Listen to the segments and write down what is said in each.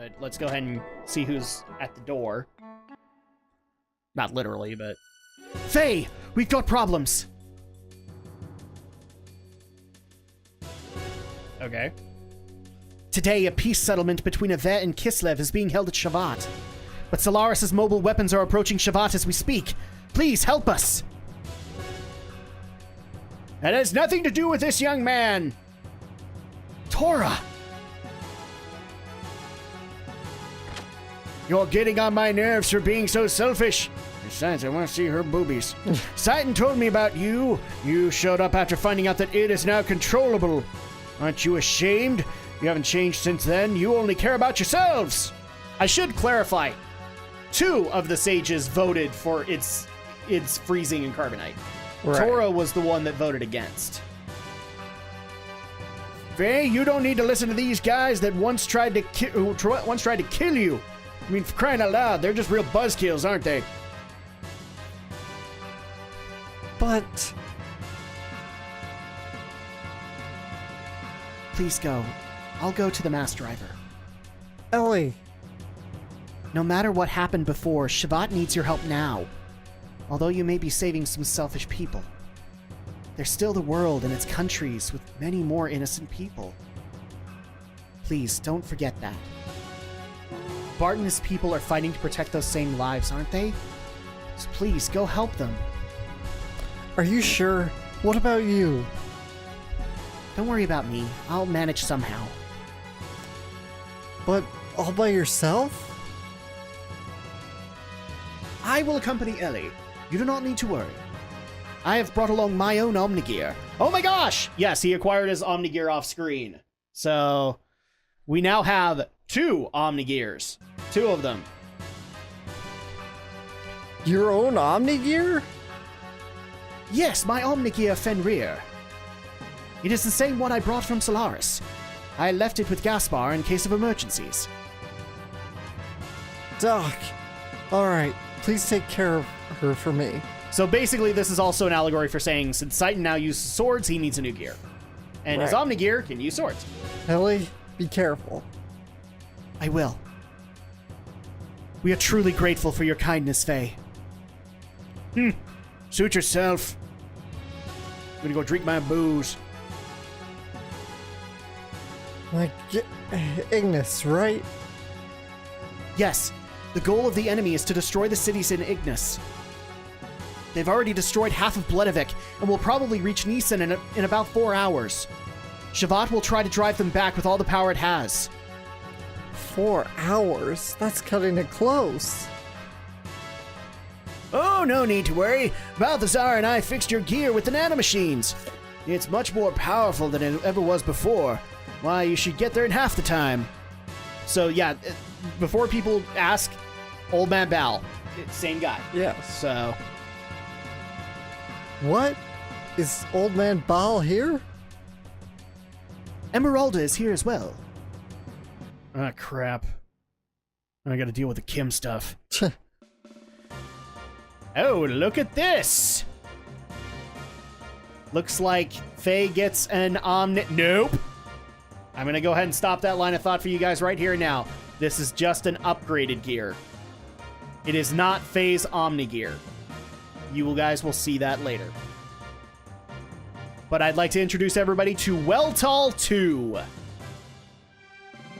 But let's go ahead and see who's at the door. Not literally, but... Fei! We've got problems! Okay. Today, a peace settlement between Yvet and Kislev is being held at Shavat. But Solaris' mobile weapons are approaching Shavat as we speak. Please, help us! That has nothing to do with this young man! Tora! You're getting on my nerves for being so selfish. Besides, I want to see her boobies. Citan told me about you. You showed up after finding out that it is now controllable. Aren't you ashamed? You haven't changed since then. You only care about yourselves. I should clarify. 2 of the sages voted for its freezing and carbonite. Right. Tora was the one that voted against. Fei, you don't need to listen to these guys that once tried to kill you. I mean, for crying out loud, they're just real buzzkills, aren't they? But... Please go. I'll go to the mass driver. Ellie. No matter what happened before, Shavat needs your help now. Although you may be saving some selfish people. There's still the world and its countries with many more innocent people. Please, don't forget that. Bart and his people are fighting to protect those same lives, aren't they? So please, go help them. Are you sure? What about you? Don't worry about me. I'll manage somehow. But all by yourself? I will accompany Ellie. You do not need to worry. I have brought along my own Omnigear. Oh my gosh! Yes, he acquired his Omnigear off screen. So, we now have 2 Omnigears. 2 of them. Your own Omnigear? Yes, my Omnigear Fenrir. It is the same one I brought from Solaris. I left it with Gaspar in case of emergencies. Doc. Alright, please take care of her for me. So basically, this is also an allegory for saying, since Citan now uses swords, he needs a new gear. And his Omnigear can use swords. Ellie, be careful. I will. We are truly grateful for your kindness, Fei. Suit yourself. I'm gonna go drink my booze. Like, Ignas, right? Yes. The goal of the enemy is to destroy the cities in Ignas. They've already destroyed half of Bledavik and will probably reach Nisan in about 4 hours. Shavat will try to drive them back with all the power it has. 4 hours? That's cutting it close. Oh, no need to worry. Balthazar and I fixed your gear with the nanomachines. It's much more powerful than it ever was before. Why, you should get there in half the time. So, yeah, before people ask, Old Man Bal, same guy. Yes. So... What? Is Old Man Bal here? Emeralda is here as well. Ah, crap. I gotta deal with the Kim stuff. Oh, look at this! Looks like Fei gets an Nope! I'm gonna go ahead and stop that line of thought for you guys right here and now. This is just an upgraded gear. It is not Fei's Omnigear. You guys will see that later. But I'd like to introduce everybody to Weltall 2.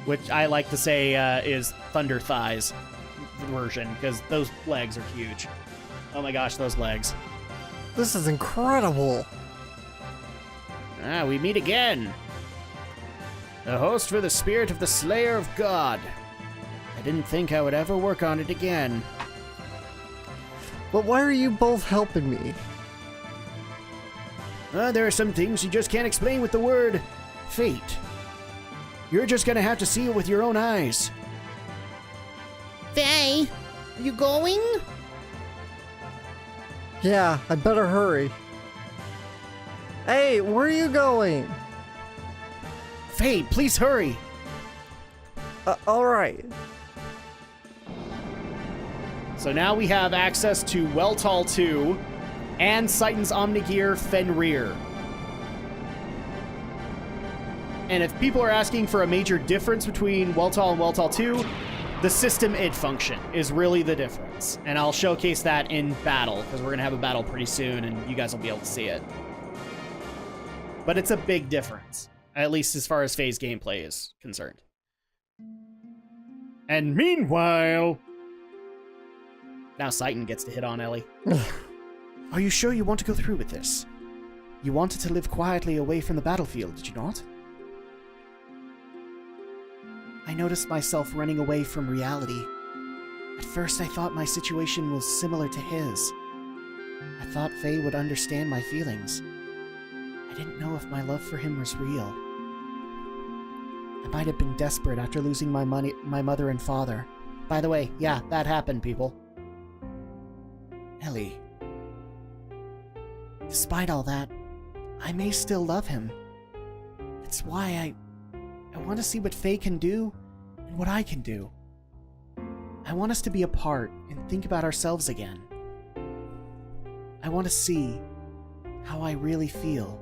Which I like to say is Thunder Thighs version, because those legs are huge. Oh my gosh, those legs. This is incredible. Ah, we meet again. A host for the spirit of the Slayer of God. I didn't think I would ever work on it again. But why are you both helping me? There are some things you just can't explain with the word fate. You're just gonna have to see it with your own eyes. Fei, you going? Yeah, I better hurry. Hey, where are you going? Fei, please hurry. Alright. So now we have access to Weltall 2 and Citan's Omnigear Fenrir. And if people are asking for a major difference between Weltall and Weltall 2, the system id function is really the difference. And I'll showcase that in battle, because we're going to have a battle pretty soon, and you guys will be able to see it. But it's a big difference, at least as far as Fei's gameplay is concerned. And meanwhile... Now Citan gets to hit on Ellie. Are you sure you want to go through with this? You wanted to live quietly away from the battlefield, did you not? I noticed myself running away from reality. At first I thought my situation was similar to his. I thought Fei would understand my feelings. I didn't know if my love for him was real. I might have been desperate after losing my mother and father. By the way, yeah, that happened, people. Ellie. Despite all that, I may still love him. It's why I want to see what Fei can do and what I can do. I want us to be apart and think about ourselves again. I want to see how I really feel.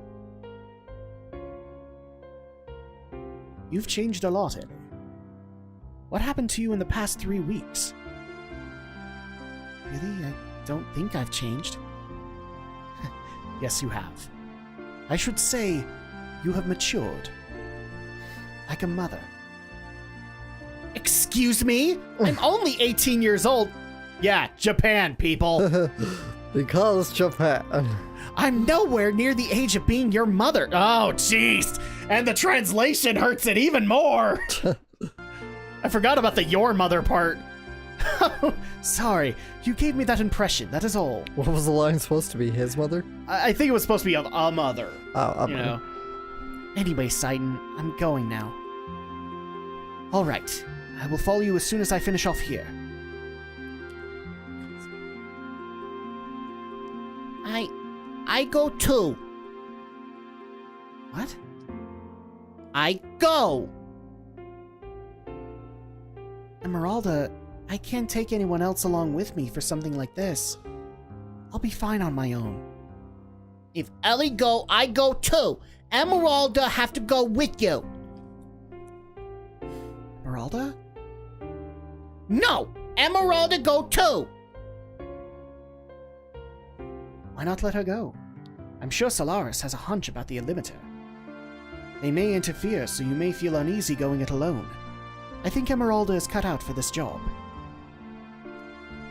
You've changed a lot, Ellie. What happened to you in the past 3 weeks? Really? I don't think I've changed. Yes, you have. I should say, you have matured. Like a mother. Excuse me? I'm only 18 years old. Yeah, Japan, people. Because Japan. I'm nowhere near the age of being your mother. Oh, jeez. And the translation hurts it even more. I forgot about the your mother part. Sorry, you gave me that impression, that is all. What was the line supposed to be? His mother? I think it was supposed to be a mother. Oh, you know. Anyway, Citan, I'm going now. All right, I will follow you as soon as I finish off here. I go too. What? I go! Esmeralda, I can't take anyone else along with me for something like this. I'll be fine on my own. If Ellie go, I go too. Esmeralda have to go with you. Esmeralda? No! Esmeralda go too! Why not let her go? I'm sure Solaris has a hunch about the Illimiter. They may interfere, so you may feel uneasy going it alone. I think Esmeralda is cut out for this job.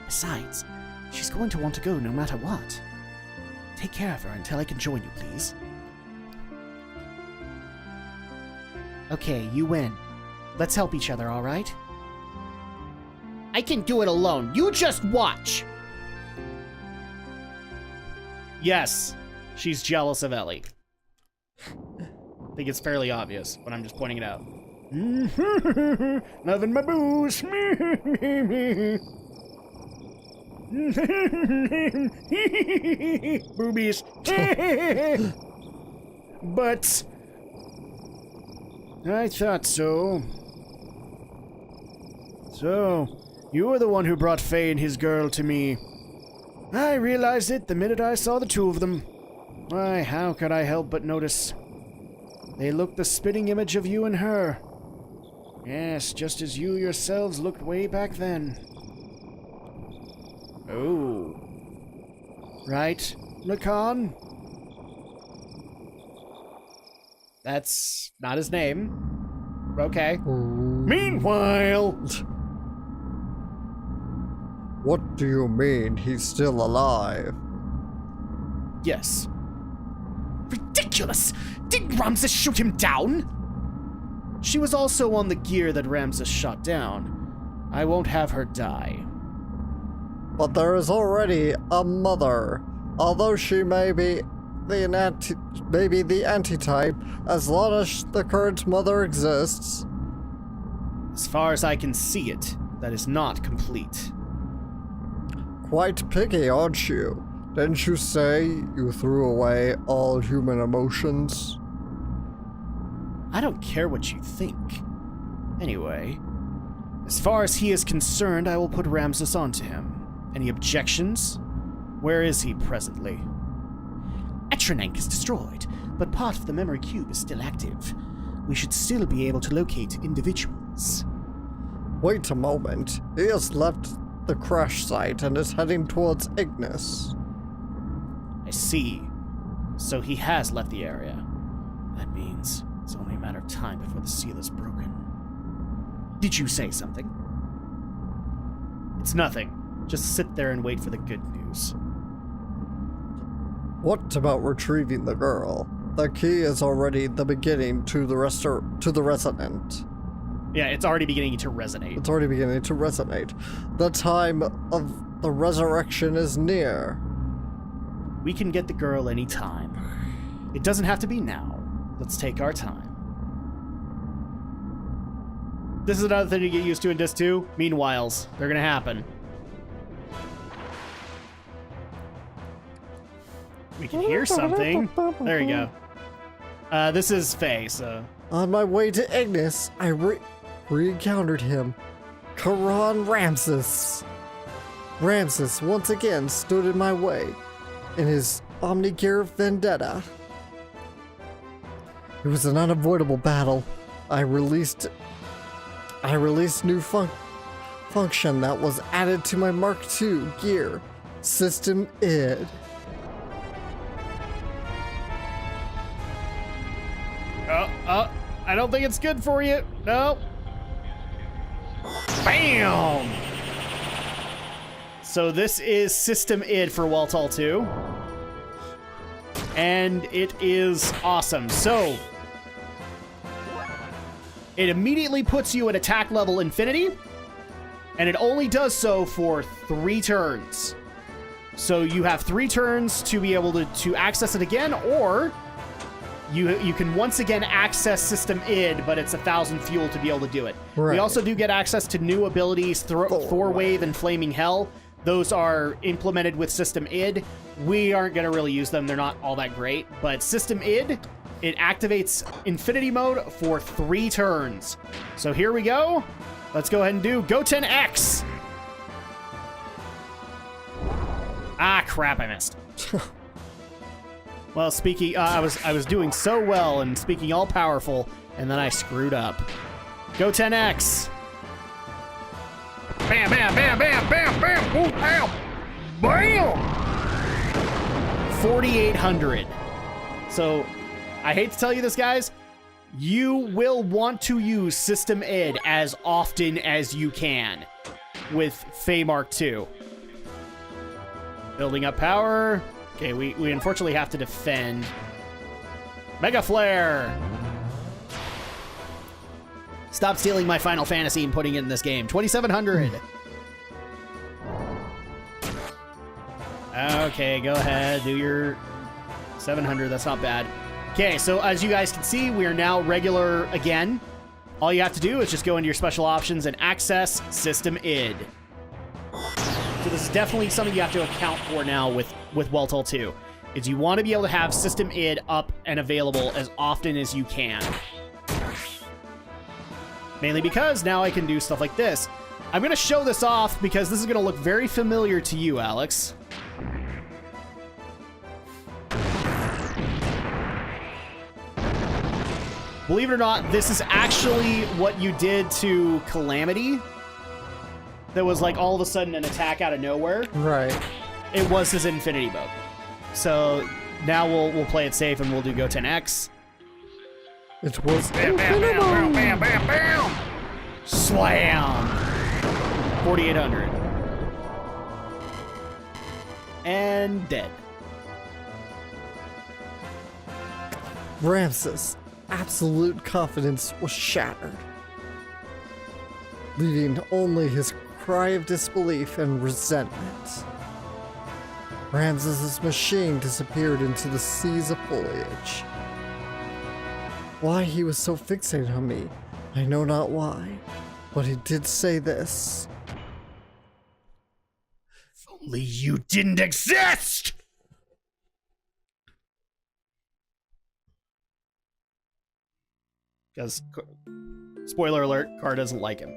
Besides, she's going to want to go no matter what. Take care of her until I can join you, please. Okay, you win. Let's help each other, alright? I can do it alone. You just watch! Yes, she's jealous of Ellie. I think it's fairly obvious, but I'm just pointing it out. Loving my booze. Boobies. But I thought so. So, you were the one who brought Fei and his girl to me. I realized it the minute I saw the two of them. Why, how could I help but notice? They looked the spitting image of you and her. Yes, just as you yourselves looked way back then. Oh. Right, Lacan? That's not his name. Okay. Meanwhile... What do you mean he's still alive? Yes. Ridiculous! Didn't Ramsus shoot him down? She was also on the gear that Ramsus shot down. I won't have her die. But there is already a mother. Although she may be the antitype, as long as the current mother exists. As far as I can see it, that is not complete. Quite picky, aren't you? Didn't you say you threw away all human emotions? I don't care what you think. Anyway, as far as he is concerned, I will put Ramsus onto him. Any objections? Where is he presently? Etranank is destroyed, but part of the memory cube is still active. we should still be able to locate individuals. Wait a moment. He has left the crash site and is heading towards Ignis. I see. So he has left the area. That means it's only a matter of time before the seal is broken. Did you say something? It's nothing. Just sit there and wait for the good news. What about retrieving the girl? The key is already the beginning to the resonant. Yeah, it's already beginning to resonate. It's already beginning to resonate. The time of the resurrection is near. We can get the girl anytime. It doesn't have to be now. Let's take our time. This is another thing to get used to in Disc 2. Meanwhiles, they're gonna happen. We can hear something. There you go. This is Fei, so... On my way to Ignis, I re-encountered him. Karan Ramsus. Ramsus once again stood in my way in his Omnigear vendetta. It was an unavoidable battle. I released new function that was added to my Mark II gear, System ID. I don't think it's good for you. No. Bam! So this is System ID for Waltall 2. And it is awesome. So it immediately puts you at attack level infinity, and it only does so for 3 turns. So you have 3 turns to be able to access it again, or you can once again access System ID, but it's 1,000 fuel to be able to do it. Right. We also do get access to new abilities, Thor Wave and Flaming Hell. Those are implemented with System ID. We aren't going to really use them. They're not all that great. But System ID, it activates Infinity Mode for 3 turns. So here we go. Let's go ahead and do Goten X. Ah, crap, I missed. Well, speaking, I was doing so well and speaking all powerful, and then I screwed up. Go 10x. Bam, bam, bam, bam, bam, bam. Ooh, ow. Bam. 4,800. So, I hate to tell you this, guys. You will want to use System ID as often as you can with Fei Mark II. Building up power. Okay, we unfortunately have to defend. Mega Flare! Stop stealing my Final Fantasy and putting it in this game. 2,700. Okay, go ahead. Do your 700. That's not bad. Okay, so as you guys can see, we are now regular again. All you have to do is just go into your special options and access System ID. So this is definitely something you have to account for now with Waltall 2, is you want to be able to have System ID up and available as often as you can. Mainly because now I can do stuff like this. I'm going to show this off because this is going to look very familiar to you, Alex. Believe it or not, this is actually what you did to Calamity. That was like all of a sudden an attack out of nowhere. Right. It was his Infinity Mode. So now we'll play it safe and we'll do Go 10X. It was bam, bam, bam, bam, bam, bam, bam. Slam. 4,800. And dead. Ramsus' absolute confidence was shattered, leaving only his cry of disbelief and resentment. Ramsus' machine disappeared into the seas of foliage. Why he was so fixated on me, I know not why, but he did say this. If only you didn't exist! Because, spoiler alert, Car doesn't like him.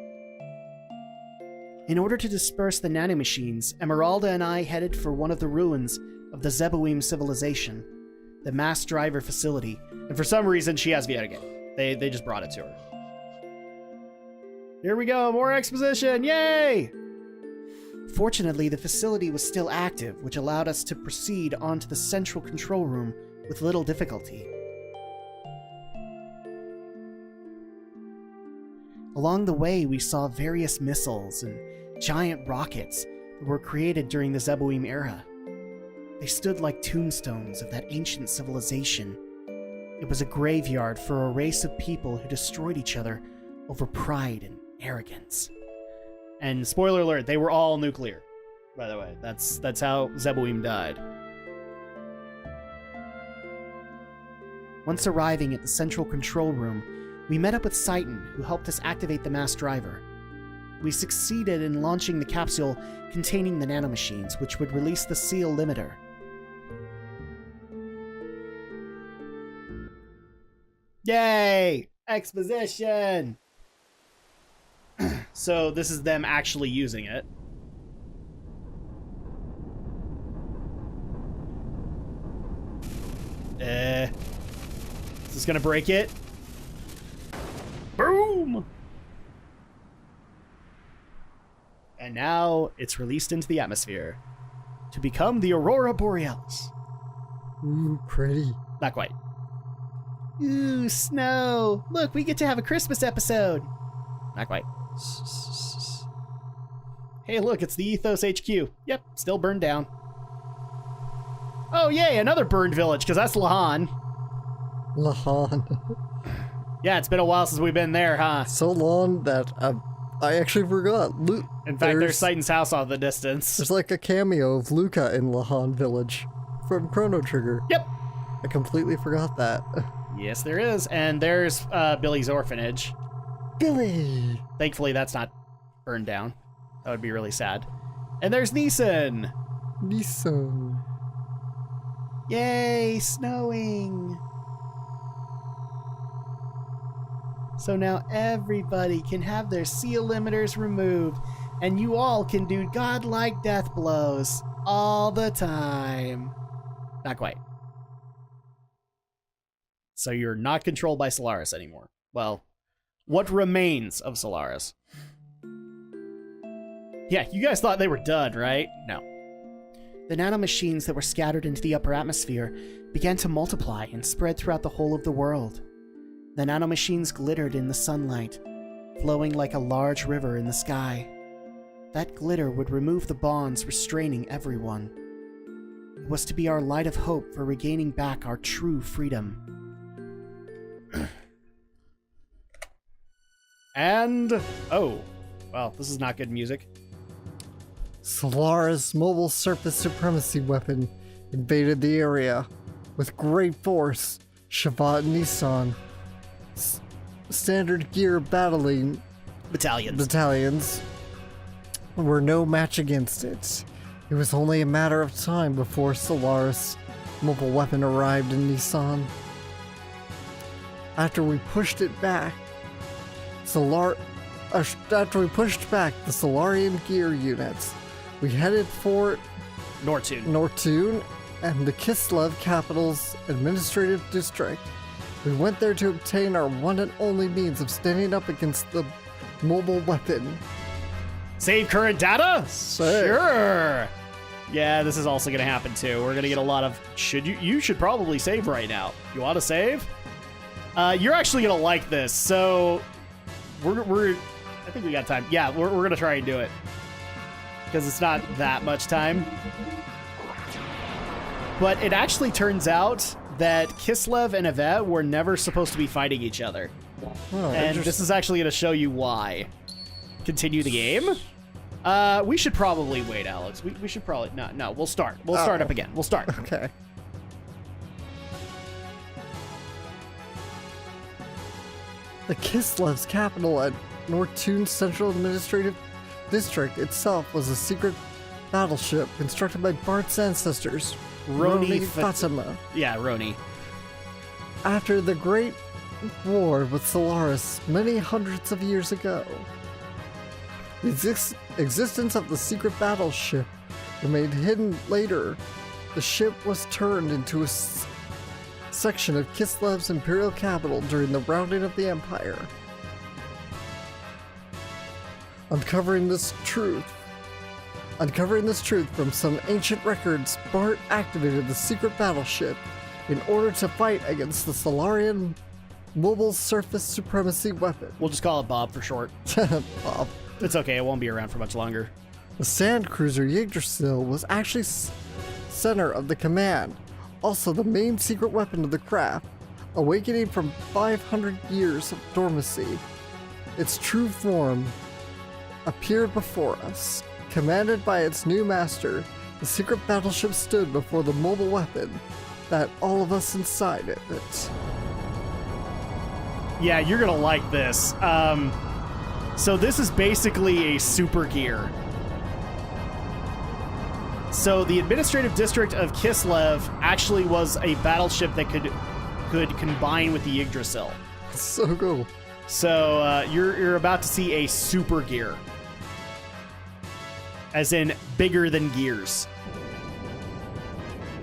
In order to disperse the nanomachines, Emeralda and I headed for one of the ruins of the Zeboim civilization, the mass driver facility, and for some reason she has Vieta again. They just brought it to her. Here we go, more exposition, yay! Fortunately, the facility was still active, which allowed us to proceed onto the central control room with little difficulty. Along the way, we saw various missiles and giant rockets that were created during the Zeboim era. They stood like tombstones of that ancient civilization. It was a graveyard for a race of people who destroyed each other over pride and arrogance. And spoiler alert, they were all nuclear, by the way. That's how Zeboim died. Once arriving at the central control room, we met up with Seitan, who helped us activate the mass driver. We succeeded in launching the capsule containing the nanomachines, which would release the seal limiter. Yay! Exposition! So this is them actually using it. Is this gonna break it? Boom! And now it's released into the atmosphere to become the Aurora Borealis. Ooh, pretty. Not quite. Ooh, snow! Look, we get to have a Christmas episode! Not quite. Hey, look, it's the Ethos HQ. Yep, still burned down. Oh, yay, another burned village, because that's Lahan. Lahan. Yeah, it's been a while since we've been there, huh? So long that I actually forgot. In fact, there's Seitan's house off the distance. There's like a cameo of Luca in Lahan Village from Chrono Trigger. Yep. I completely forgot that. Yes, there is. And there's Billy's orphanage. Billy! Thankfully, that's not burned down. That would be really sad. And there's Neeson. Neeson. Yay, snowing! So now everybody can have their seal limiters removed, and you all can do godlike death blows all the time. Not quite. So you're not controlled by Solaris anymore. Well, what remains of Solaris? Yeah, you guys thought they were done, right? No. The nanomachines that were scattered into the upper atmosphere began to multiply and spread throughout the whole of the world. The nanomachines glittered in the sunlight, flowing like a large river in the sky. That glitter would remove the bonds restraining everyone. It was to be our light of hope for regaining back our true freedom. And, oh, well, this is not good music. Solaris' mobile surface supremacy weapon invaded the area. With great force, Shavat and Nissan, standard gear battling battalions were no match against it. It was only a matter of time before Solaris' mobile weapon arrived in Nissan. After we pushed back the Solarian gear units, we headed for Nortune and the Kislev capital's administrative district. We went there to obtain our one and only means of standing up against the mobile weapon. Save current data? Save. Sure. Yeah, this is also going to happen too. We're going to get a lot of, you should probably save right now. You want to save? You're actually going to like this. So I think we got time. Yeah, we're going to try and do it. Because it's not that much time. But it actually turns out that Kislev and Yvette were never supposed to be fighting each other. Oh, and this is actually going to show you why. Continue the game? We should probably wait, Alex. We should probably... No, we'll start. We'll start up again. We'll start. Okay. The Kislev's capital at Nortune Central Administrative District itself was a secret battleship constructed by Bart's ancestors, Roni Fatima. Yeah, Roni. After the Great War with Solaris many hundreds of years ago, the existence of the secret battleship remained hidden. Later, the ship was turned into a section of Kislev's imperial capital during the rounding of the empire. Uncovering this truth from some ancient records, Bart activated the secret battleship in order to fight against the Solarian mobile surface supremacy weapon. We'll just call it Bob for short. Bob. It's okay, it won't be around for much longer. The sand cruiser Yggdrasil was actually center of the command, also the main secret weapon of the craft, awakening from 500 years of dormancy. Its true form appeared before us. Commanded by its new master, the secret battleship stood before the mobile weapon that all of us inside it. Yeah, you're gonna like this. So this is basically a super gear. So the administrative district of Kislev actually was a battleship that could combine with the Yggdrasil. So cool. So you're about to see a super gear. As in bigger than gears.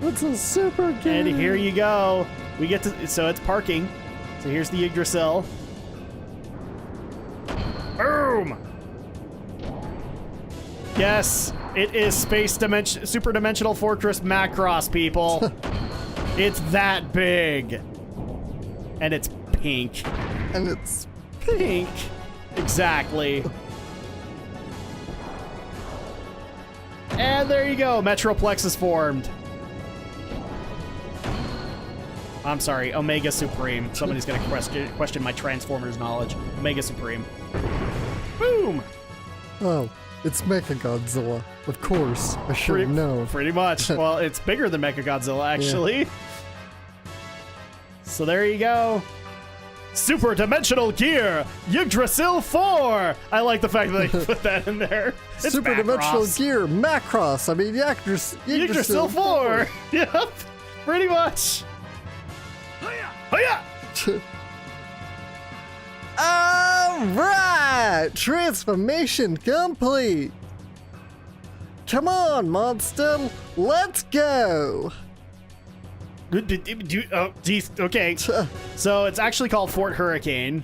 It's a super gear. And here you go. We get to, so it's parking. So here's the Yggdrasil. Boom! Yes, it is super dimensional fortress Macross, people. It's that big. And it's pink. And it's Pink. Exactly. And there you go, Metroplex is formed. I'm sorry, Omega Supreme. Somebody's gonna question my Transformers knowledge. Omega Supreme. Boom! Oh, it's Mechagodzilla. Of course, I should have known. Pretty much. Well, it's bigger than Mechagodzilla, actually. Yeah. So there you go. Super Dimensional Gear, Yggdrasil 4! I like the fact that they put that in there. It's Super Macross. Dimensional Gear, Macross. I mean, Yggdrasil 4! Yep, pretty much. Hiya! Alright! Transformation complete! Come on, monster! Let's go! Oh, geez, okay. So it's actually called Fort Hurricane.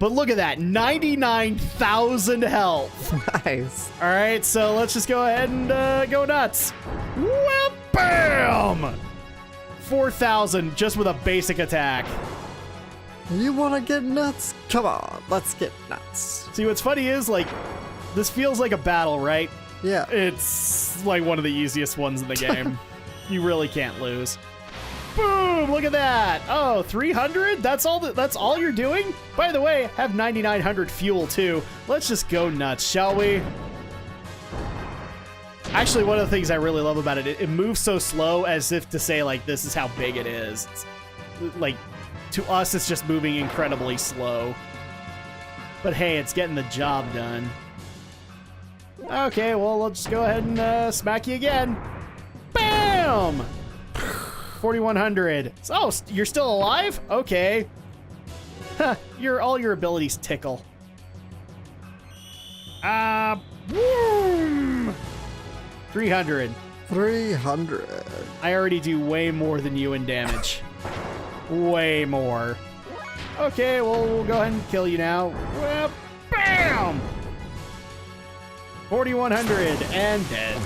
But look at that, 99,000 health. Nice. All right, so let's just go ahead and go nuts. Well, bam! 4,000 just with a basic attack. You want to get nuts? Come on, let's get nuts. See, what's funny is, like, this feels like a battle, right? Yeah. It's like one of the easiest ones in the game. You really can't lose. Boom! Look at that. Oh, 300? That's all you're doing? By the way, have 9,900 fuel too. Let's just go nuts, shall we? Actually, one of the things I really love about it, it moves so slow as if to say, like, this is how big it is. It's, like, to us, it's just moving incredibly slow. But hey, it's getting the job done. Okay, well, let's go ahead and smack you again. Bam! 4,100. Oh, you're still alive? Okay. Huh, all your abilities tickle. Boom! 300. 300. I already do way more than you in damage. Way more. Okay, well, we'll go ahead and kill you now. Well, bam! 4,100 and dead.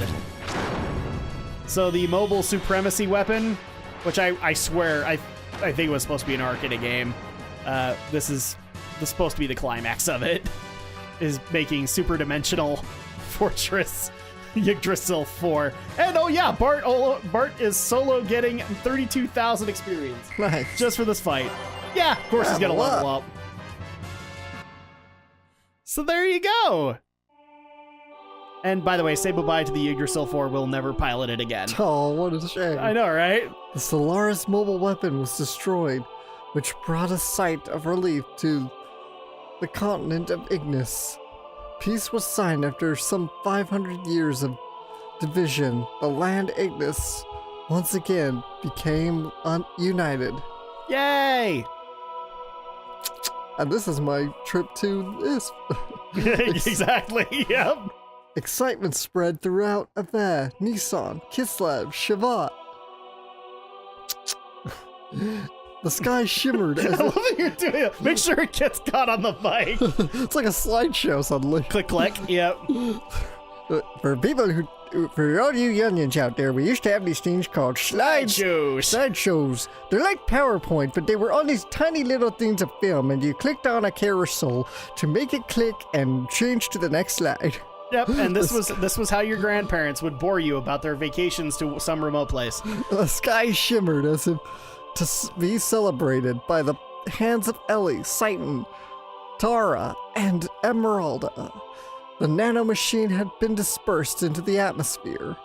So the mobile supremacy weapon, which I swear I think it was supposed to be an arc in a game. This is supposed to be the climax of it. Is making super dimensional fortress Yggdrasil 4. And oh yeah, Bart is solo getting 32,000 experience. Nice. Just for this fight. Yeah, of course he's gonna level up. So there you go. And by the way, say bye-bye to the Yggdrasil 4. We'll never pilot it again. Oh, what a shame. I know, right? The Solaris mobile weapon was destroyed, which brought a sight of relief to the continent of Ignis. Peace was signed after some 500 years of division. The land Ignis once again became united. Yay! And this is my trip to this. Exactly, yep. Excitement spread throughout Avar, Nissan, Kislev, Shavat. The sky shimmered I as love that you're doing it. Make sure it gets caught on the mic. it's like a slideshow suddenly. Click, click. Yep. For people for all you youngins out there, we used to have these things called Slideshows. Slideshows. They're like PowerPoint, but they were on these tiny little things of film, and you clicked on a carousel to make it click and change to the next slide. Yep, and this was how your grandparents would bore you about their vacations to some remote place. The sky shimmered as if to be celebrated by the hands of Ellie, Satan, Tara, and Emeralda. The nanomachine had been dispersed into the atmosphere.